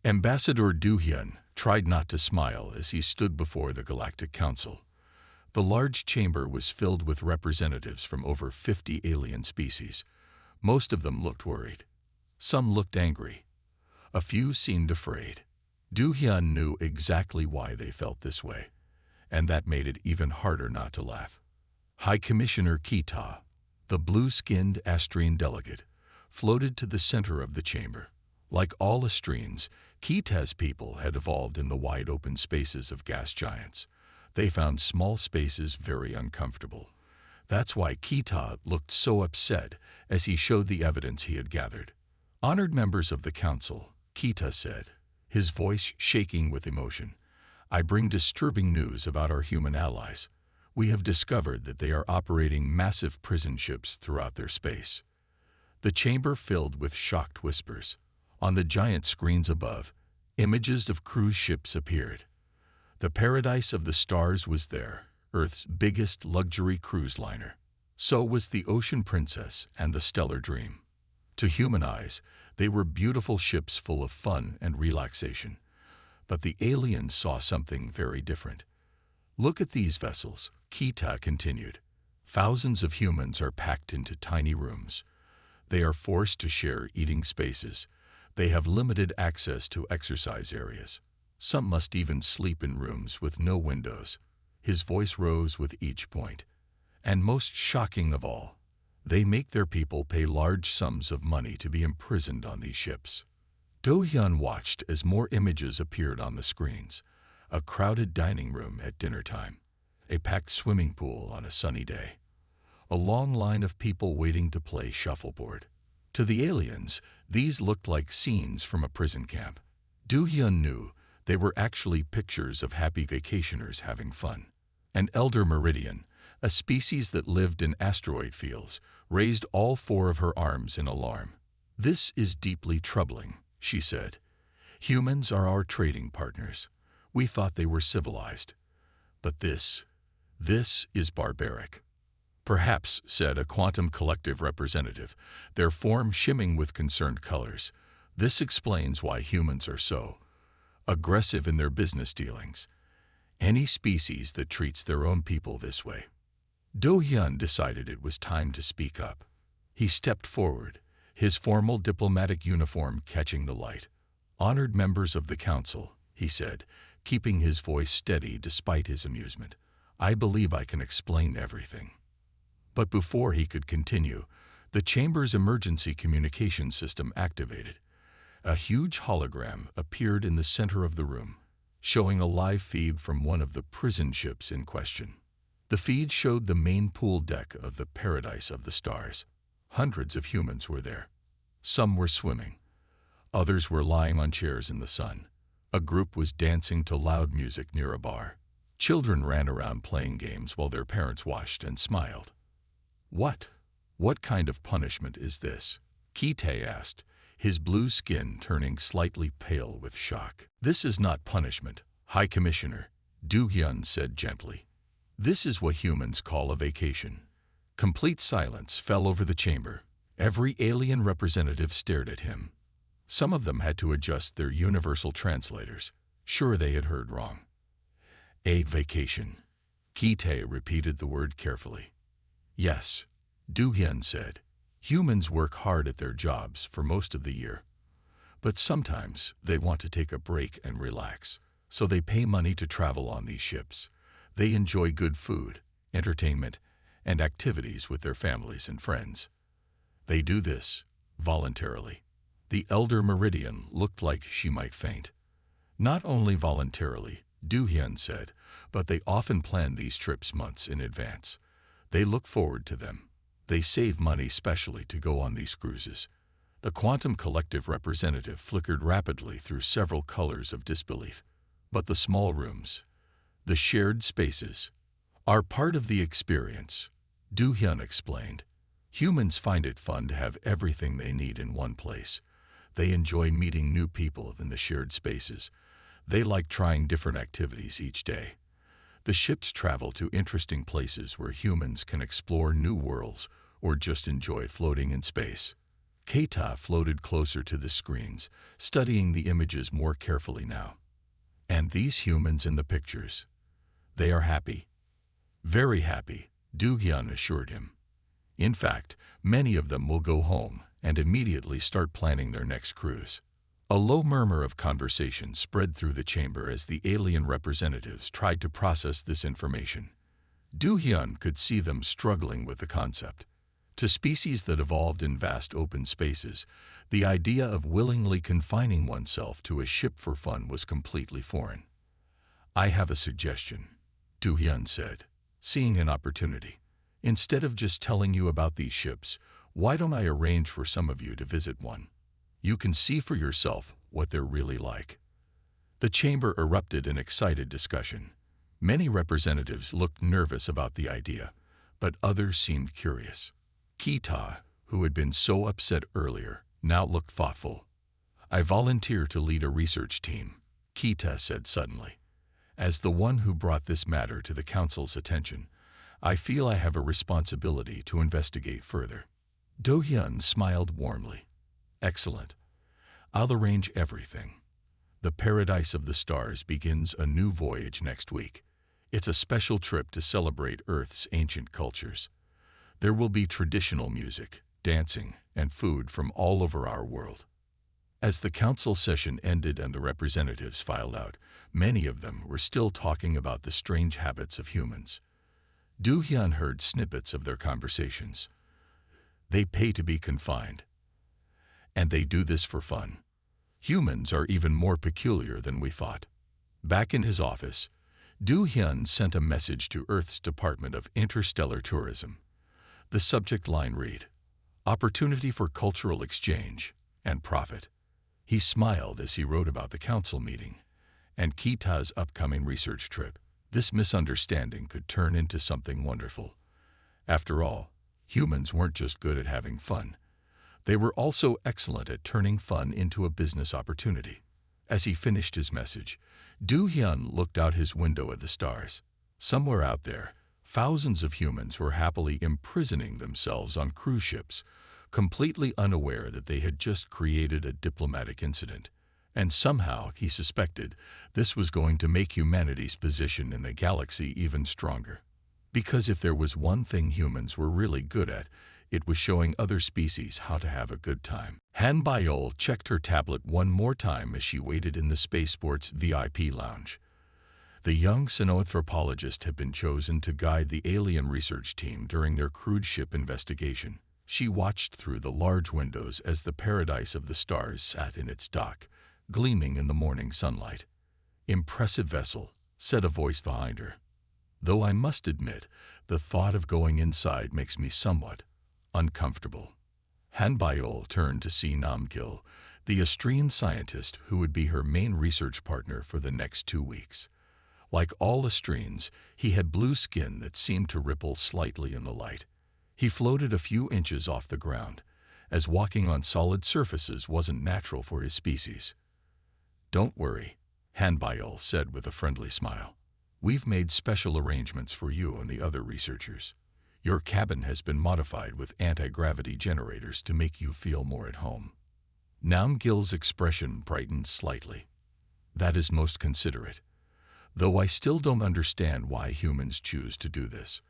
Ambassador Du Hyun tried not to smile as he stood before the Galactic Council. The large chamber was filled with representatives from over 50 alien species. Most of them looked worried. Some looked angry. A few seemed afraid. Du Hyun knew exactly why they felt this way, and that made it even harder not to laugh. High Commissioner Kita, the blue-skinned Astrian delegate, floated to the center of the chamber. Like all Astrians, Kita's people had evolved in the wide-open spaces of gas giants. They found small spaces very uncomfortable. That's why Kita looked so upset as he showed the evidence he had gathered. Honored members of the council, Kita said, his voice shaking with emotion, I bring disturbing news about our human allies. We have discovered that they are operating massive prison ships throughout their space. The chamber filled with shocked whispers. On the giant screens above, images of cruise ships appeared. The Paradise of the Stars was there, Earth's biggest luxury cruise liner. So was the Ocean Princess and the Stellar Dream. To human eyes, they were beautiful ships full of fun and relaxation. But the aliens saw something very different. Look at these vessels, Kita continued. Thousands of humans are packed into tiny rooms. They are forced to share eating spaces. They have limited access to exercise areas. Some must even sleep in rooms with no windows. His voice rose with each point. And most shocking of all, they make their people pay large sums of money to be imprisoned on these ships. Do Hyun watched as more images appeared on the screens. A crowded dining room at dinner time. A packed swimming pool on a sunny day. A long line of people waiting to play shuffleboard. To the aliens, these looked like scenes from a prison camp. Do Hyun knew they were actually pictures of happy vacationers having fun. An elder Meridian, a species that lived in asteroid fields, raised all four of her arms in alarm. This is deeply troubling, she said. Humans are our trading partners. We thought they were civilized. But this is barbaric. Perhaps, said a quantum collective representative, their form shimmering with concerned colors. This explains why humans are so aggressive in their business dealings. Any species that treats their own people this way. Do Hyun decided it was time to speak up. He stepped forward, his formal diplomatic uniform catching the light. Honored members of the council, he said, keeping his voice steady despite his amusement. I believe I can explain everything. But before he could continue, the chamber's emergency communication system activated. A huge hologram appeared in the center of the room, showing a live feed from one of the prison ships in question. The feed showed the main pool deck of the Paradise of the Stars. Hundreds of humans were there. Some were swimming. Others were lying on chairs in the sun. A group was dancing to loud music near a bar. Children ran around playing games while their parents watched and smiled. What kind of punishment is this? Kite asked, his blue skin turning slightly pale with shock. This is not punishment, High Commissioner, Du Hyun said gently. This is what humans call a vacation. Complete silence fell over the chamber. Every alien representative stared at him. Some of them had to adjust their universal translators. Sure, they had heard wrong. A vacation. Kite repeated the word carefully. Yes, Du Hyun said. Humans work hard at their jobs for most of the year. But sometimes they want to take a break and relax, so they pay money to travel on these ships. They enjoy good food, entertainment, and activities with their families and friends. They do this voluntarily. The elder Meridian looked like she might faint. Not only voluntarily, Du Hyun said, but they often plan these trips months in advance. They look forward to them. They save money specially to go on these cruises. The quantum collective representative flickered rapidly through several colors of disbelief. But the small rooms, the shared spaces, are part of the experience, Du Hyun explained. Humans find it fun to have everything they need in one place. They enjoy meeting new people in the shared spaces. They like trying different activities each day. The ships travel to interesting places where humans can explore new worlds or just enjoy floating in space. Keita floated closer to the screens, studying the images more carefully now. And these humans in the pictures, they are happy. Very happy, Du-hyun assured him. In fact, many of them will go home and immediately start planning their next cruise. A low murmur of conversation spread through the chamber as the alien representatives tried to process this information. Du-hyun could see them struggling with the concept. To species that evolved in vast open spaces, the idea of willingly confining oneself to a ship for fun was completely foreign. "I have a suggestion," Du-hyun said, seeing an opportunity. "Instead of just telling you about these ships, why don't I arrange for some of you to visit one? You can see for yourself what they're really like." The chamber erupted in excited discussion. Many representatives looked nervous about the idea, but others seemed curious. Keita, who had been so upset earlier, now looked thoughtful. "I volunteer to lead a research team," Keita said suddenly. "As the one who brought this matter to the council's attention, I feel I have a responsibility to investigate further." Do-hyun smiled warmly. "Excellent. I'll arrange everything. The Paradise of the Stars begins a new voyage next week. It's a special trip to celebrate Earth's ancient cultures. There will be traditional music, dancing, and food from all over our world." As the council session ended and the representatives filed out, many of them were still talking about the strange habits of humans. Do-hyun heard snippets of their conversations. "They pay to be confined. And they do this for fun. Humans are even more peculiar than we thought." Back in his office, Do-hyun sent a message to Earth's Department of Interstellar Tourism. The subject line read, "Opportunity for cultural exchange and profit." He smiled as he wrote about the council meeting and Keita's upcoming research trip. This misunderstanding could turn into something wonderful. After all, humans weren't just good at having fun. They were also excellent at turning fun into a business opportunity. As he finished his message, Do-hyun looked out his window at the stars. Somewhere out there, thousands of humans were happily imprisoning themselves on cruise ships, completely unaware that they had just created a diplomatic incident. And somehow, he suspected, this was going to make humanity's position in the galaxy even stronger. Because if there was one thing humans were really good at, it was showing other species how to have a good time. Han Byul checked her tablet one more time as she waited in the Spaceport's VIP lounge. The young xenoanthropologist had been chosen to guide the alien research team during their crude ship investigation. She watched through the large windows as the Paradise of the Stars sat in its dock, gleaming in the morning sunlight. "Impressive vessel," said a voice behind her. "Though I must admit, the thought of going inside makes me somewhat uncomfortable." Han Byul turned to see Nam-gil, the Austrian scientist who would be her main research partner for the next 2 weeks. Like all Austrians, he had blue skin that seemed to ripple slightly in the light. He floated a few inches off the ground, as walking on solid surfaces wasn't natural for his species. "Don't worry," Han Byul said with a friendly smile. "We've made special arrangements for you and the other researchers. Your cabin has been modified with anti-gravity generators to make you feel more at home." Nam-gil's expression brightened slightly. "That is most considerate. Though I still don't understand why humans choose to do this.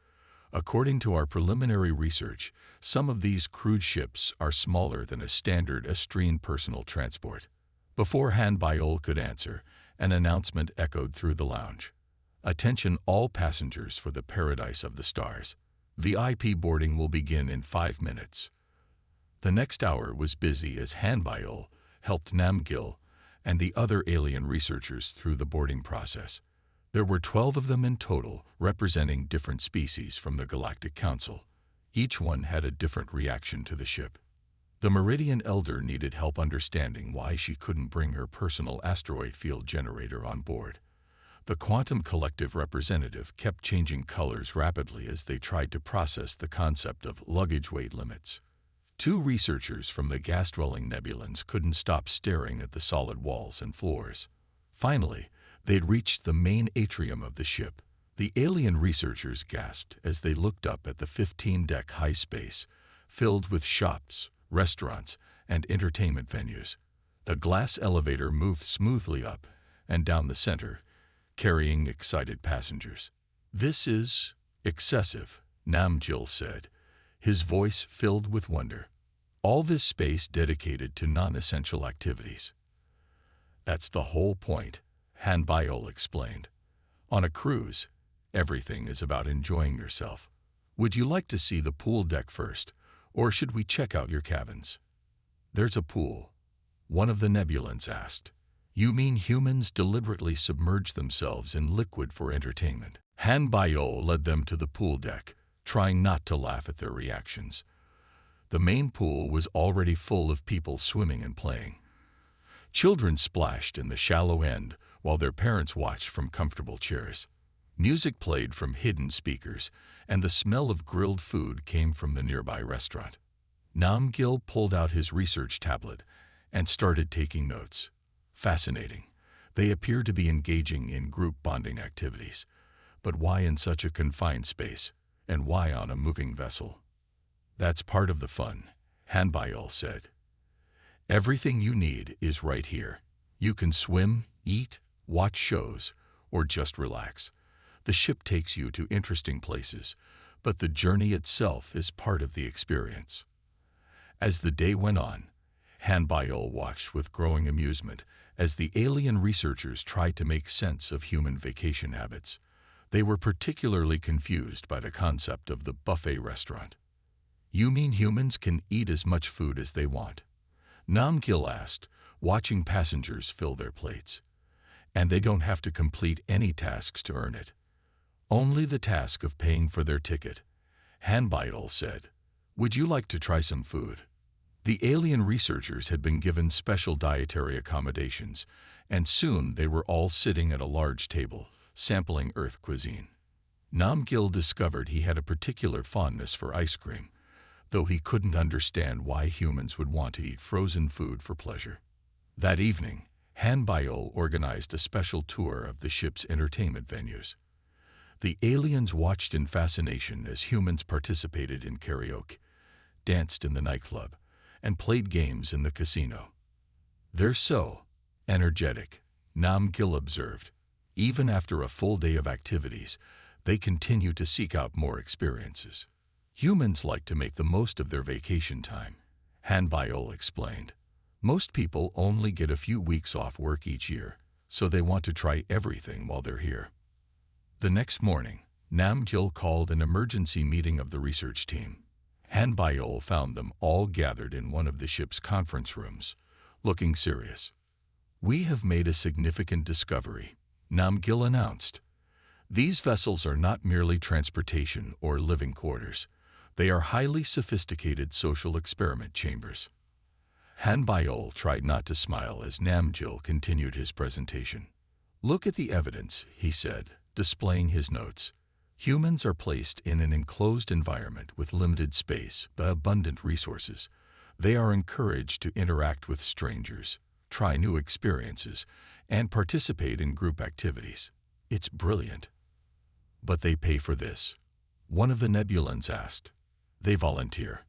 According to our preliminary research, some of these crude ships are smaller than a standard Austrian personal transport." Before Han Byul could answer, an announcement echoed through the lounge. "Attention all passengers for the Paradise of the Stars. VIP boarding will begin in 5 minutes." The next hour was busy as Han Byul helped Nam-gil and the other alien researchers through the boarding process. There were 12 of them in total, representing different species from the Galactic Council. Each one had a different reaction to the ship. The Meridian Elder needed help understanding why she couldn't bring her personal asteroid field generator on board. The Quantum Collective representative kept changing colors rapidly as they tried to process the concept of luggage weight limits. 2 researchers from the gas-dwelling nebulans couldn't stop staring at the solid walls and floors. Finally, they'd reached the main atrium of the ship. The alien researchers gasped as they looked up at the 15-deck high space, filled with shops, restaurants, and entertainment venues. The glass elevator moved smoothly up and down the center, carrying excited passengers. "This is excessive," Namgil said, his voice filled with wonder. "All this space dedicated to non-essential activities." "That's the whole point," Han Biol explained. "On a cruise, everything is about enjoying yourself. Would you like to see the pool deck first, or should we check out your cabins?" "There's a pool," one of the Nebulans asked. "You mean humans deliberately submerge themselves in liquid for entertainment?" Han Biol led them to the pool deck, trying not to laugh at their reactions. The main pool was already full of people swimming and playing. Children splashed in the shallow end while their parents watched from comfortable chairs. Music played from hidden speakers, and the smell of grilled food came from the nearby restaurant. Namgil pulled out his research tablet and started taking notes. Fascinating. They appeared to be engaging in group bonding activities. But why in such a confined space, and why on a moving vessel? "That's part of the fun," Han Biol said. "Everything you need is right here. You can swim, eat, watch shows, or just relax. The ship takes you to interesting places, but the journey itself is part of the experience." As the day went on, Han Biol watched with growing amusement as the alien researchers tried to make sense of human vacation habits. They were particularly confused by the concept of the buffet restaurant. "You mean humans can eat as much food as they want?" Namgil asked, watching passengers fill their plates. "And they don't have to complete any tasks to earn it. Only the task of paying for their ticket," Han Biol said. "Would you like to try some food?" The alien researchers had been given special dietary accommodations, and soon they were all sitting at a large table, sampling Earth cuisine. Namgil discovered he had a particular fondness for ice cream, though he couldn't understand why humans would want to eat frozen food for pleasure. That evening, Han Biol organized a special tour of the ship's entertainment venues. The aliens watched in fascination as humans participated in karaoke, danced in the nightclub, and played games in the casino. "They're so energetic," Namgil observed. "Even after a full day of activities, they continue to seek out more experiences." "Humans like to make the most of their vacation time," Han Biol explained. "Most people only get a few weeks off work each year, so they want to try everything while they're here." The next morning, Namgil called an emergency meeting of the research team. Han Biol found them all gathered in one of the ship's conference rooms, looking serious. "We have made a significant discovery," Namgil announced. "These vessels are not merely transportation or living quarters. They are highly sophisticated social experiment chambers." Han Biol tried not to smile as Namgil continued his presentation. "Look at the evidence," he said, displaying his notes. "Humans are placed in an enclosed environment with limited space but abundant resources. They are encouraged to interact with strangers, try new experiences, and participate in group activities. It's brilliant." "But they pay for this?" one of the Nebulans asked. "They volunteer."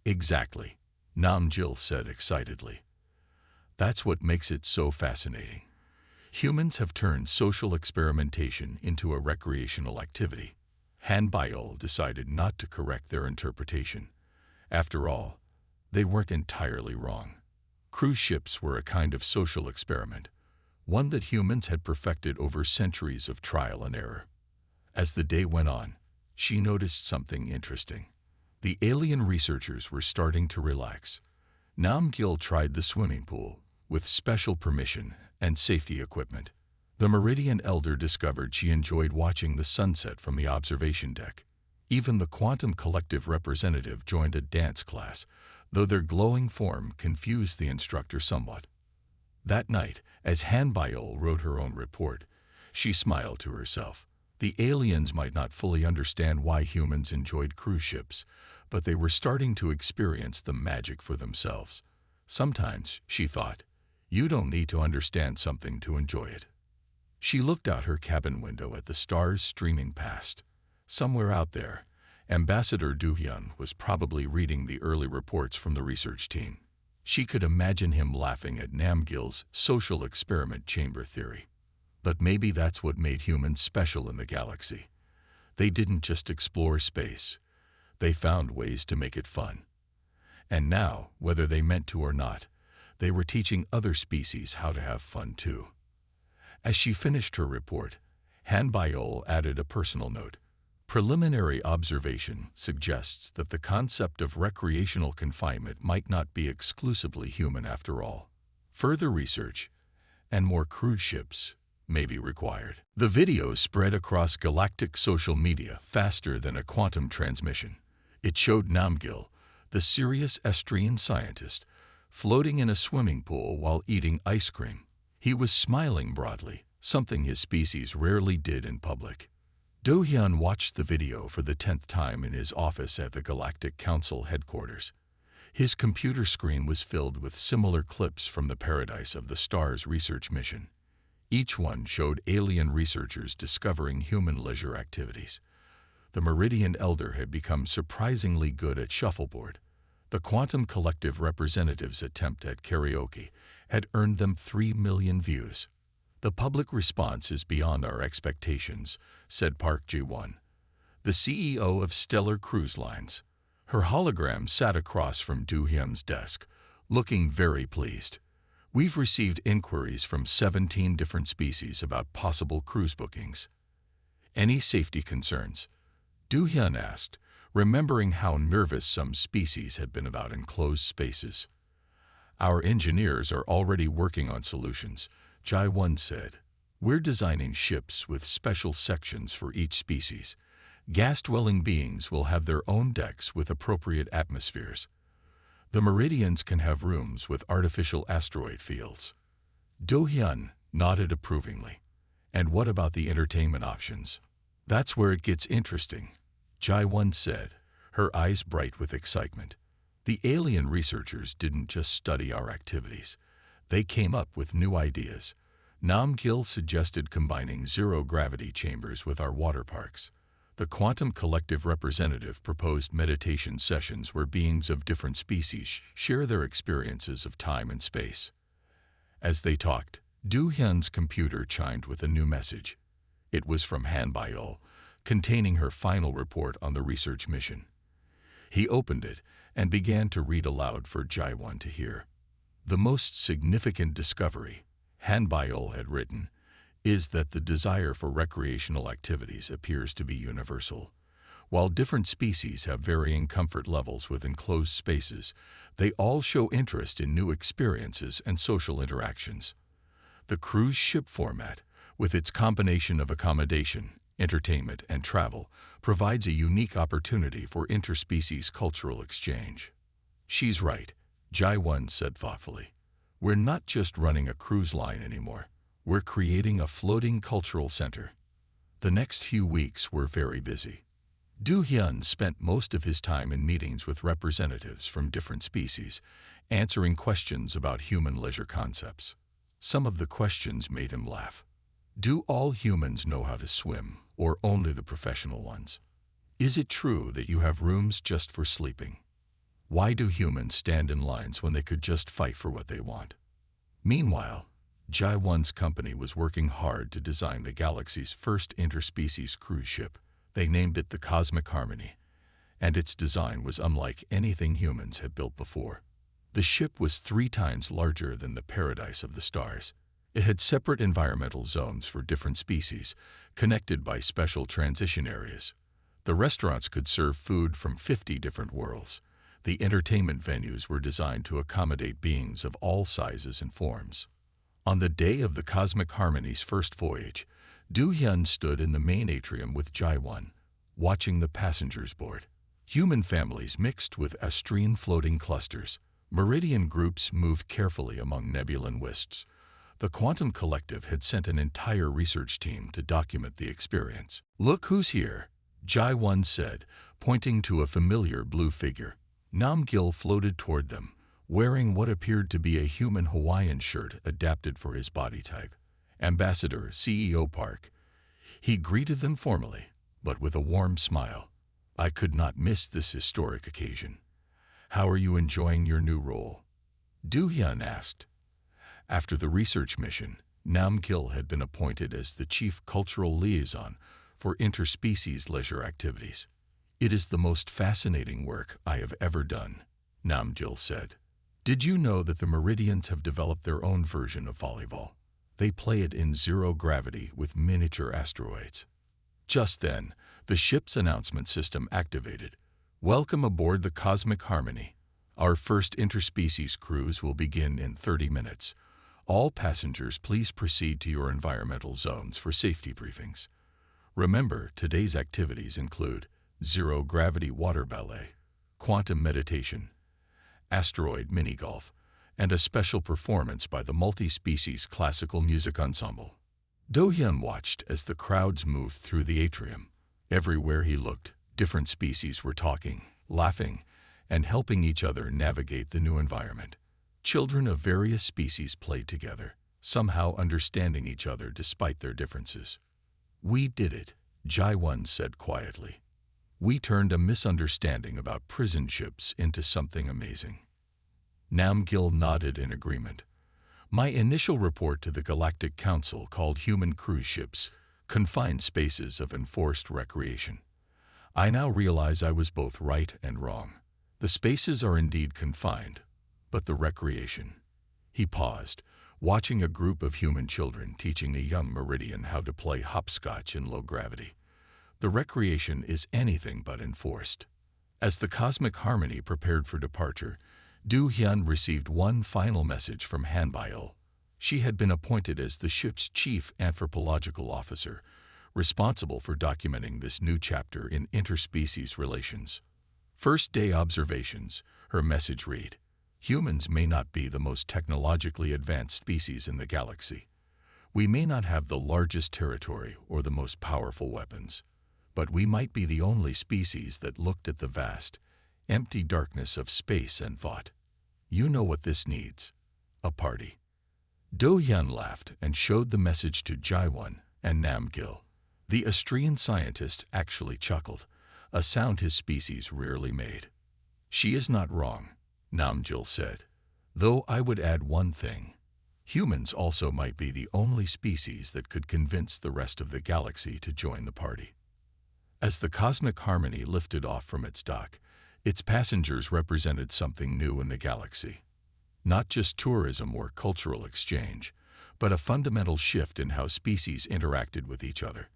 "Exactly," Namgil said excitedly. "That's what makes it so fascinating. Humans have turned social experimentation into a recreational activity." Han Biol decided not to correct their interpretation. After all, they weren't entirely wrong. Cruise ships were a kind of social experiment, one that humans had perfected over centuries of trial and error. As the day went on, she noticed something interesting. The alien researchers were starting to relax. Namgil tried the swimming pool, with special permission and safety equipment. The Meridian Elder discovered she enjoyed watching the sunset from the observation deck. Even the Quantum Collective representative joined a dance class, though their glowing form confused the instructor somewhat. That night, as Han Biol wrote her own report, she smiled to herself. The aliens might not fully understand why humans enjoyed cruise ships, but they were starting to experience the magic for themselves. Sometimes, she thought, you don't need to understand something to enjoy it. She looked out her cabin window at the stars streaming past. Somewhere out there, Ambassador Duhyun was probably reading the early reports from the research team. She could imagine him laughing at Namgil's social experiment chamber theory. But maybe that's what made humans special in the galaxy. They didn't just explore space. They found ways to make it fun. And now, whether they meant to or not, they were teaching other species how to have fun too. As she finished her report, Han Biol added a personal note. Preliminary observation suggests that the concept of recreational confinement might not be exclusively human after all. Further research and more cruise ships may be required. The video spread across galactic social media faster than a quantum transmission. It showed Namgil, the serious Estrian scientist, floating in a swimming pool while eating ice cream. He was smiling broadly, something his species rarely did in public. Do-hyun watched the video for the 10th time in his office at the Galactic Council headquarters. His computer screen was filled with similar clips from the Paradise of the Stars research mission. Each one showed alien researchers discovering human leisure activities. The Meridian Elder had become surprisingly good at shuffleboard. The Quantum Collective representative's attempt at karaoke had earned them 3 million views. The public response is beyond our expectations, said Park Ji-won, the CEO of Stellar Cruise Lines. Her hologram sat across from Do-hyun's desk, looking very pleased. We've received inquiries from 17 different species about possible cruise bookings. Any safety concerns? Do-hyun asked, remembering how nervous some species had been about enclosed spaces. Our engineers are already working on solutions, Jae-won said. We're designing ships with special sections for each species. Gas-dwelling beings will have their own decks with appropriate atmospheres. The Meridians can have rooms with artificial asteroid fields. Do-hyun nodded approvingly. And what about the entertainment options? That's where it gets interesting, Jae-won said, her eyes bright with excitement. The alien researchers didn't just study our activities. They came up with new ideas. Namgil suggested combining zero-gravity chambers with our water parks. The Quantum Collective representative proposed meditation sessions where beings of different species share their experiences of time and space. As they talked, Do-hyun's computer chimed with a new message. It was from Han Biol, containing her final report on the research mission. He opened it and began to read aloud for Jae-won to hear. The most significant discovery, Han Biol had written, is that the desire for recreational activities appears to be universal. While different species have varying comfort levels with enclosed spaces, they all show interest in new experiences and social interactions. The cruise ship format, with its combination of accommodation, entertainment, and travel, provides a unique opportunity for interspecies cultural exchange. She's right, Jae-won said thoughtfully. We're not just running a cruise line anymore. We're creating a floating cultural center. The next few weeks were very busy. Do-hyun spent most of his time in meetings with representatives from different species, answering questions about human leisure concepts. Some of the questions made him laugh. Do all humans know how to swim, or only the professional ones? Is it true that you have rooms just for sleeping? Why do humans stand in lines when they could just fight for what they want? Meanwhile, Jae-won's company was working hard to design the galaxy's first interspecies cruise ship. They named it the Cosmic Harmony, and its design was unlike anything humans had built before. The ship was 3 times larger than the Paradise of the Stars. It had separate environmental zones for different species, connected by special transition areas. The restaurants could serve food from 50 different worlds. The entertainment venues were designed to accommodate beings of all sizes and forms. On the day of the Cosmic Harmony's first voyage, Do-hyun stood in the main atrium with Jae-won, watching the passengers board. Human families mixed with Estrian floating clusters. Meridian groups moved carefully among nebulan wisps. The Quantum Collective had sent an entire research team to document the experience. Look who's here, Jae-won said, pointing to a familiar blue figure. Namgil floated toward them, wearing what appeared to be a human Hawaiian shirt adapted for his body type. Ambassador CEO Park. He greeted them formally, but with a warm smile. I could not miss this historic occasion. How are you enjoying your new role? Du-hyun asked. After the research mission, Nam-gil had been appointed as the chief cultural liaison for interspecies leisure activities. "It is the most fascinating work I have ever done," Nam-gil said. "Did you know that the Meridians have developed their own version of volleyball? They play it in zero gravity with miniature asteroids." Just then, the ship's announcement system activated. "Welcome aboard the Cosmic Harmony. Our first interspecies cruise will begin in 30 minutes. All passengers, please proceed to your environmental zones for safety briefings. Remember, today's activities include zero-gravity water ballet, quantum meditation, asteroid mini-golf, and a special performance by the multi-species classical music ensemble." Do-hyun watched as the crowds moved through the atrium. Everywhere he looked, different species were talking, laughing, and helping each other navigate the new environment. Children of various species played together, somehow understanding each other despite their differences. "We did it," Jae-won said quietly. "We turned a misunderstanding about prison ships into something amazing." Nam-gil nodded in agreement. "My initial report to the Galactic Council called human cruise ships confined spaces of enforced recreation. I now realize I was both right and wrong. The spaces are indeed confined, but the recreation—" He paused, watching a group of human children teaching a young Meridian how to play hopscotch in low gravity. "The recreation is anything but enforced." As the Cosmic Harmony prepared for departure, Du-hyun received one final message from Han-bio. She had been appointed as the ship's chief anthropological officer, responsible for documenting this new chapter in interspecies relations. "First day observations," her message read. "Humans may not be the most technologically advanced species in the galaxy. We may not have the largest territory or the most powerful weapons. But we might be the only species that looked at the vast, empty darkness of space and thought, you know what this needs? A party." Do-hyun laughed and showed the message to Jae-won and Nam-gil. The Austrian scientist actually chuckled, a sound his species rarely made. "She is not wrong," Nam-gil said. "Though I would add one thing. Humans also might be the only species that could convince the rest of the galaxy to join the party." As the Cosmic Harmony lifted off from its dock, its passengers represented something new in the galaxy. Not just tourism or cultural exchange, but a fundamental shift in how species interacted with each other.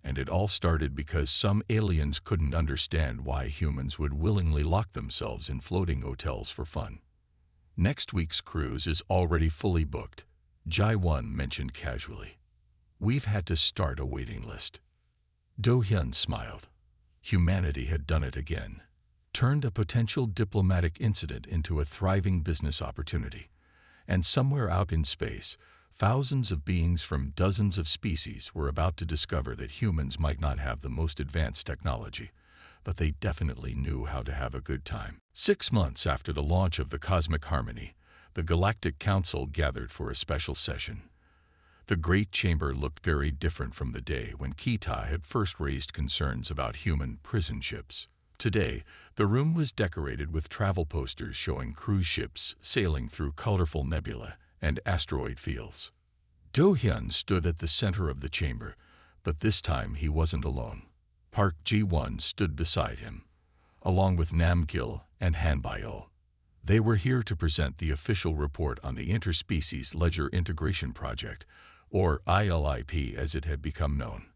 And it all started because some aliens couldn't understand why humans would willingly lock themselves in floating hotels for fun. "Next week's cruise is already fully booked," Jae-won mentioned casually. "We've had to start a waiting list." Do-hyun smiled. Humanity had done it again. Turned a potential diplomatic incident into a thriving business opportunity. And somewhere out in space, thousands of beings from dozens of species were about to discover that humans might not have the most advanced technology, but they definitely knew how to have a good time. 6 months after the launch of the Cosmic Harmony, the Galactic Council gathered for a special session. The Great Chamber looked very different from the day when Kita had first raised concerns about human prison ships. Today, the room was decorated with travel posters showing cruise ships sailing through colorful nebula and asteroid fields. Do-hyun stood at the center of the chamber, but this time he wasn't alone. Park Ji-won stood beside him, along with Nam-gil and Han-bio. They were here to present the official report on the Interspecies Ledger Integration Project, or ILIP as it had become known.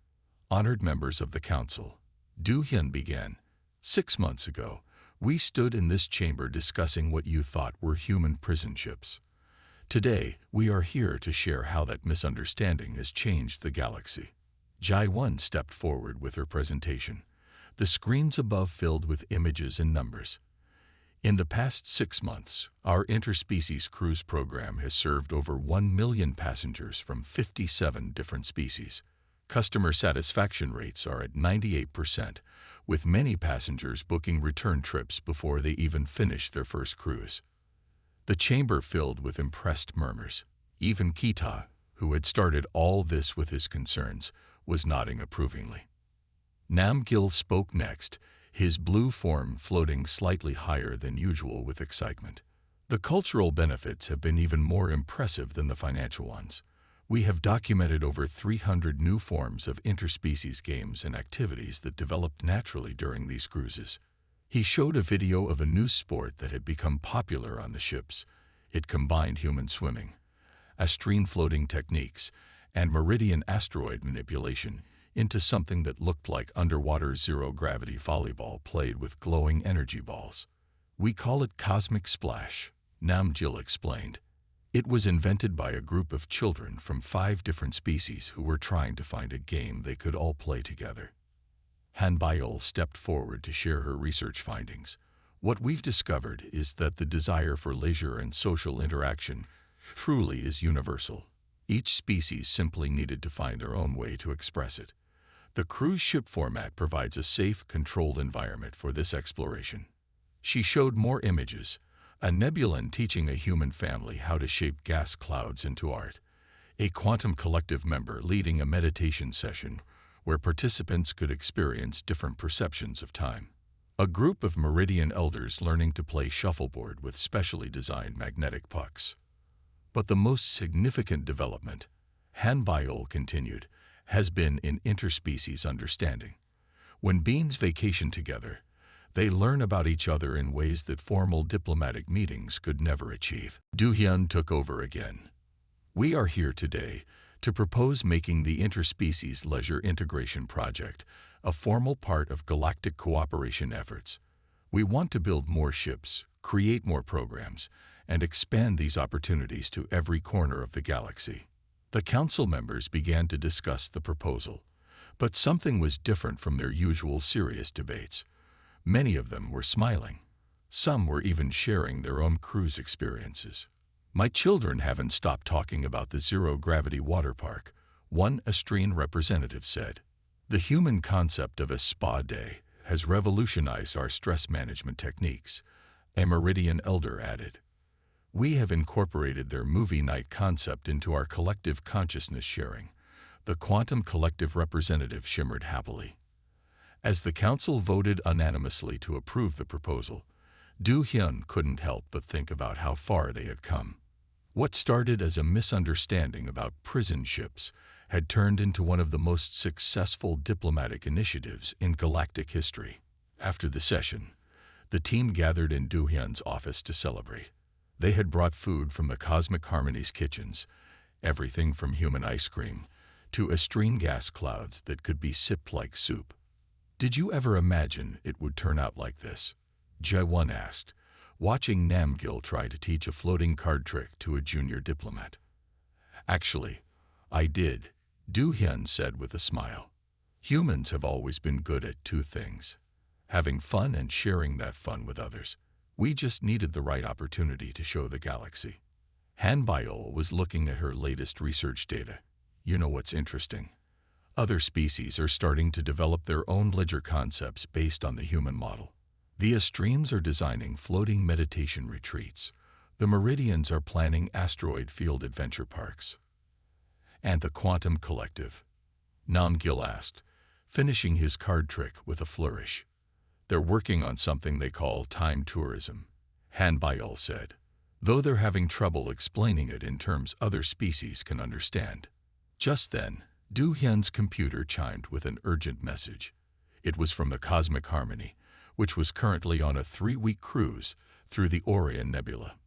Honored members of the council, Do-hyun began. 6 months ago, we stood in this chamber discussing what you thought were human prison ships. Today, we are here to share how that misunderstanding has changed the galaxy. Jae-won stepped forward with her presentation, the screens above filled with images and numbers. In the past 6 months, our interspecies cruise program has served over 1 million passengers from 57 different species. Customer satisfaction rates are at 98%, with many passengers booking return trips before they even finish their first cruise. The chamber filled with impressed murmurs. Even Kita, who had started all this with his concerns, was nodding approvingly. Nam-gil spoke next, his blue form floating slightly higher than usual with excitement. The cultural benefits have been even more impressive than the financial ones. We have documented over 300 new forms of interspecies games and activities that developed naturally during these cruises. He showed a video of a new sport that had become popular on the ships. It combined human swimming, astrine floating techniques, and meridian asteroid manipulation into something that looked like underwater zero-gravity volleyball played with glowing energy balls. "We call it Cosmic Splash," Namgil explained. It was invented by a group of children from 5 different species who were trying to find a game they could all play together. Han Byul stepped forward to share her research findings. "What we've discovered is that the desire for leisure and social interaction truly is universal. Each species simply needed to find their own way to express it. The cruise ship format provides a safe, controlled environment for this exploration." She showed more images. A nebulan teaching a human family how to shape gas clouds into art. A quantum collective member leading a meditation session where participants could experience different perceptions of time. A group of Meridian elders learning to play shuffleboard with specially designed magnetic pucks. But the most significant development, Han Byul continued, has been in interspecies understanding. When beings vacation together, they learn about each other in ways that formal diplomatic meetings could never achieve. Du Hyun took over again. "We are here today to propose making the Interspecies Leisure Integration Project a formal part of galactic cooperation efforts. We want to build more ships, create more programs, and expand these opportunities to every corner of the galaxy." The council members began to discuss the proposal, but something was different from their usual serious debates. Many of them were smiling. Some were even sharing their own cruise experiences. "My children haven't stopped talking about the zero-gravity water park," one Astrine representative said. "The human concept of a spa day has revolutionized our stress management techniques," a Meridian elder added. "We have incorporated their movie night concept into our collective consciousness sharing," the quantum collective representative shimmered happily. As the council voted unanimously to approve the proposal, Du Hyun couldn't help but think about how far they had come. What started as a misunderstanding about prison ships had turned into one of the most successful diplomatic initiatives in galactic history. After the session, the team gathered in Du Hyun's office to celebrate. They had brought food from the Cosmic Harmony's kitchens, everything from human ice cream to astrine gas clouds that could be sipped like soup. "Did you ever imagine it would turn out like this?" Jae-won asked, watching Namgil try to teach a floating card trick to a junior diplomat. "Actually, I did," Du Hyun said with a smile. "Humans have always been good at 2 things: having fun and sharing that fun with others. We just needed the right opportunity to show the galaxy." Han Byul was looking at her latest research data. "You know what's interesting? Other species are starting to develop their own ledger concepts based on the human model. The Astrines are designing floating meditation retreats. The Meridians are planning asteroid field adventure parks. And the Quantum Collective?" Namgil asked, finishing his card trick with a flourish. "They're working on something they call time tourism," Han Byul said, "though they're having trouble explaining it in terms other species can understand." Just then, Du Hyun's computer chimed with an urgent message. It was from the Cosmic Harmony, which was currently on a 3-week cruise through the Orion Nebula.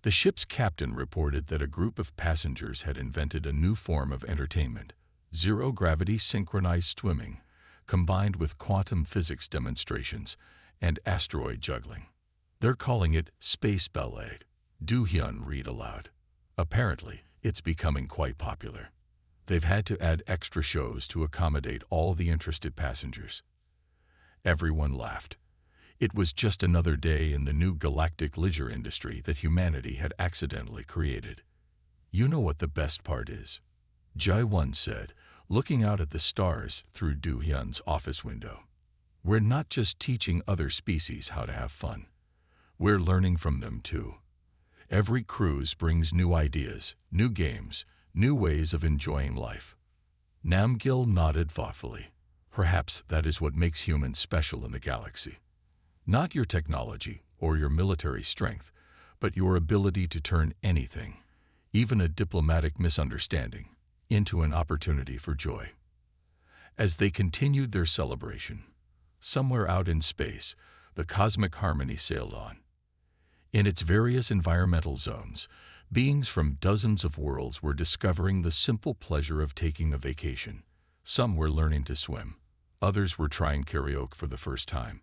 The ship's captain reported that a group of passengers had invented a new form of entertainment, zero-gravity synchronized swimming, combined with quantum physics demonstrations and asteroid juggling. "They're calling it Space Ballet," Du Hyun read aloud. "Apparently, it's becoming quite popular. They've had to add extra shows to accommodate all the interested passengers." Everyone laughed. It was just another day in the new galactic leisure industry that humanity had accidentally created. "You know what the best part is?" Jae-won said, looking out at the stars through Du Hyun's office window. "We're not just teaching other species how to have fun. We're learning from them too. Every cruise brings new ideas, new games, new ways of enjoying life." Namgil nodded thoughtfully. "Perhaps that is what makes humans special in the galaxy. Not your technology or your military strength, but your ability to turn anything, even a diplomatic misunderstanding, into an opportunity for joy. As they continued their celebration, somewhere out in space, the cosmic harmony sailed on. In its various environmental zones, beings from dozens of worlds were discovering the simple pleasure of taking a vacation. Some were learning to swim. Others were trying karaoke for the first time.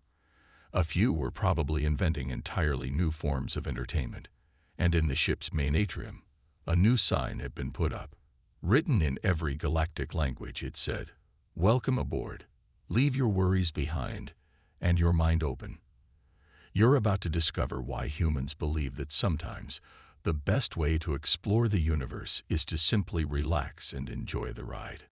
A few were probably inventing entirely new forms of entertainment. And in the ship's main atrium, a new sign had been put up. Written in every galactic language, it said, "Welcome aboard. Leave your worries behind and your mind open. You're about to discover why humans believe that sometimes the best way to explore the universe is to simply relax and enjoy the ride."